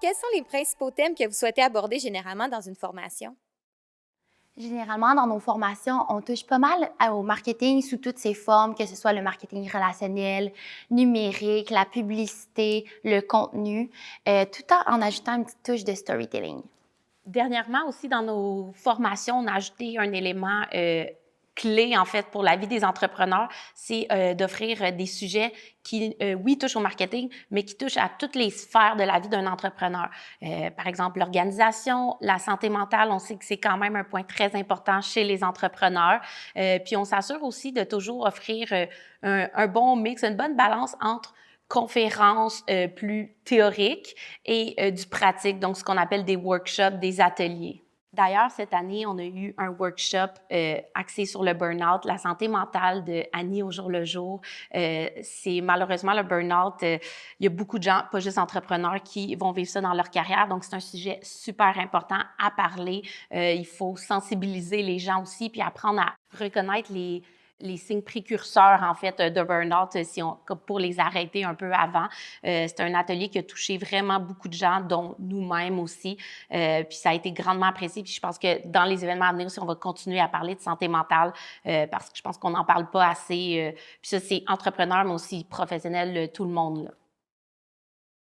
quels sont les principaux thèmes que vous souhaitez aborder généralement dans une formation? Généralement, dans nos formations, on touche pas mal au marketing sous toutes ses formes, que ce soit le marketing relationnel, numérique, la publicité, le contenu, tout en ajoutant une petite touche de storytelling. Dernièrement aussi, dans nos formations, on a ajouté un élément clé, en fait, pour la vie des entrepreneurs, c'est d'offrir des sujets qui, oui, touchent au marketing, mais qui touchent à toutes les sphères de la vie d'un entrepreneur. Par exemple, l'organisation, la santé mentale, on sait que c'est quand même un point très important chez les entrepreneurs. Puis on s'assure aussi de toujours offrir un bon mix, une bonne balance entre conférences plus théoriques et du pratique, donc ce qu'on appelle des workshops, des ateliers. D'ailleurs, cette année, on a eu un workshop axé sur le burn-out, la santé mentale de Annie au jour le jour. C'est malheureusement le burn-out. Il y a beaucoup de gens, pas juste entrepreneurs, qui vont vivre ça dans leur carrière. Donc, c'est un sujet super important à parler. Il faut sensibiliser les gens aussi, puis apprendre à reconnaître les signes précurseurs, en fait, de burn-out, pour les arrêter un peu avant. C'est un atelier qui a touché vraiment beaucoup de gens, dont nous-mêmes aussi. Puis ça a été grandement apprécié. Puis je pense que dans les événements à venir aussi, on va continuer à parler de santé mentale parce que je pense qu'on n'en parle pas assez. Puis ça, c'est entrepreneur, mais aussi professionnel, tout le monde, là.